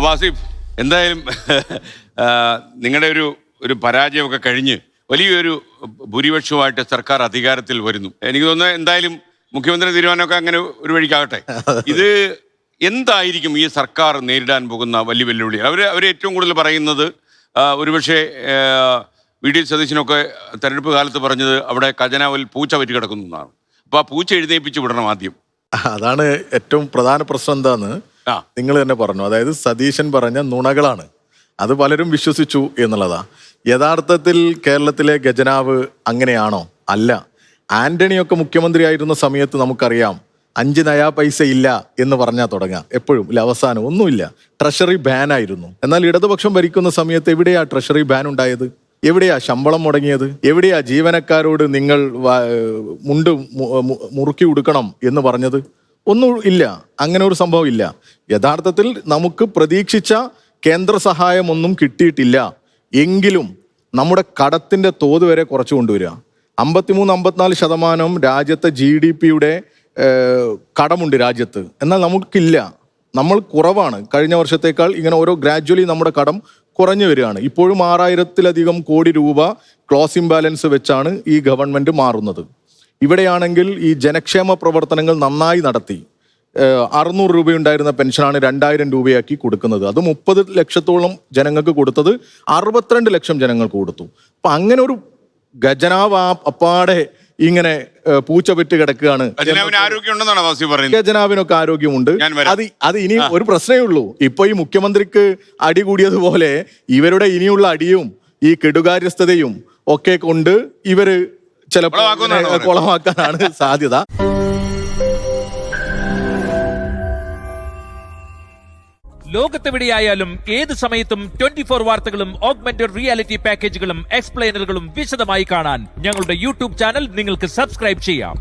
വാസിഫ്, എന്തായാലും നിങ്ങളുടെ ഒരു പരാജയമൊക്കെ കഴിഞ്ഞ് വലിയൊരു ഭൂരിപക്ഷമായിട്ട് സർക്കാർ അധികാരത്തിൽ വരുന്നു. എനിക്ക് തോന്നുന്നത് എന്തായാലും മുഖ്യമന്ത്രി തീരുമാനമൊക്കെ അങ്ങനെ ഒരു വഴിക്കാകട്ടെ. ഇത് എന്തായിരിക്കും ഈ സർക്കാർ നേരിടാൻ പോകുന്ന വലിയ വെല്ലുവിളി? അവർ ഏറ്റവും കൂടുതൽ പറയുന്നത് ഒരുപക്ഷെ വി ഡി സതീശനൊക്കെ തെരഞ്ഞെടുപ്പ് കാലത്ത് പറഞ്ഞത് അവിടെ ഖജനാവിൽ പൂച്ച പറ്റി കിടക്കുന്നു എന്നാണ്. അപ്പോൾ ആ പൂച്ച എഴുന്നേൽപ്പിച്ച് വിടണം ആദ്യം. അതാണ് ഏറ്റവും പ്രധാന പ്രശ്നം. എന്താന്ന് നിങ്ങൾ തന്നെ പറഞ്ഞു. അതായത് സതീശൻ പറഞ്ഞ നുണകളാണ്, അത് പലരും വിശ്വസിച്ചു എന്നുള്ളതാ. യഥാർത്ഥത്തിൽ കേരളത്തിലെ ഖജനാവ് അങ്ങനെയാണോ? അല്ല. ആന്റണിയൊക്കെ മുഖ്യമന്ത്രി ആയിരുന്ന സമയത്ത് നമുക്കറിയാം 5 നയാ പൈസ ഇല്ല എന്ന് പറഞ്ഞാൽ തുടങ്ങാം. എപ്പോഴും ഇല്ല, അവസാനം ഒന്നുമില്ല. ട്രഷറി ബാൻ ആയിരുന്നു. എന്നാൽ ഇടതുപക്ഷം ഭരിക്കുന്ന സമയത്ത് എവിടെയാ ട്രഷറി ബാൻ ഉണ്ടായത്? എവിടെയാ ശമ്പളം മുടങ്ങിയത്? എവിടെയാ ജീവനക്കാരോട് നിങ്ങൾ മുണ്ട് മുറുക്കി ഉടുക്കണം എന്ന് പറഞ്ഞത്? ഒന്നും ഇല്ല, അങ്ങനെ ഒരു സംഭവം ഇല്ല. യഥാർത്ഥത്തിൽ നമുക്ക് പ്രതീക്ഷിച്ച കേന്ദ്ര സഹായം ഒന്നും കിട്ടിയിട്ടില്ല. എങ്കിലും നമ്മുടെ കടത്തിന്റെ തോത് വരെ കുറച്ചു കൊണ്ടുവരിക. 53-54% രാജ്യത്തെ GDP-യുടെ കടമുണ്ട് രാജ്യത്ത്. എന്നാൽ നമുക്കില്ല, നമ്മൾ കുറവാണ്. കഴിഞ്ഞ വർഷത്തേക്കാൾ ഇങ്ങനെ ഓരോ ഗ്രാജ്വലി നമ്മുടെ കടം കുറഞ്ഞു വരികയാണ്. ഇപ്പോഴും 6000-ലധികം കോടി രൂപ ക്ലോസ് ഇംബാലൻസ് വെച്ചാണ് ഈ ഗവൺമെന്റ് മാറുന്നത്. ഇവിടെയാണെങ്കിൽ ഈ ജനക്ഷേമ പ്രവർത്തനങ്ങൾ നന്നായി നടത്തി. 600 രൂപയുണ്ടായിരുന്ന പെൻഷനാണ് 2000 രൂപയാക്കി കൊടുക്കുന്നത്. അത് 30 ലക്ഷത്തോളം ജനങ്ങൾക്ക് കൊടുത്തത് 62 ലക്ഷം ജനങ്ങൾക്ക് കൊടുത്തു. അപ്പൊ അങ്ങനെ ഒരു ഖജനാവ് അപ്പാടെ ഇങ്ങനെ പൂച്ച പെറ്റ് കിടക്കുകയാണ്. ഖജനാവിനൊക്കെ ആരോഗ്യമുണ്ട്. അത് ഇനി ഒരു പ്രശ്നമേ ഉള്ളൂ. ഇപ്പൊ ഈ മുഖ്യമന്ത്രിക്ക് അടി കൂടിയതുപോലെ ഇവരുടെ ഇനിയുള്ള അടിയും ഈ കെടുകാര്യസ്ഥതയും ഒക്കെ കൊണ്ട് ഇവര് ചിലപ്പോൾ കുളമാക്കാനാണ് സാധ്യത. ലോകത്തെവിടെയായാലും ഏത് സമയത്തും 24 വാർത്തകളും ഓഗ്മെന്റഡ് റിയാലിറ്റി പാക്കേജുകളും എക്സ്പ്ലെയിനറുകളും വിശദമായി കാണാൻ ഞങ്ങളുടെ യൂട്യൂബ് ചാനൽ നിങ്ങൾക്ക് സബ്സ്ക്രൈബ് ചെയ്യാം.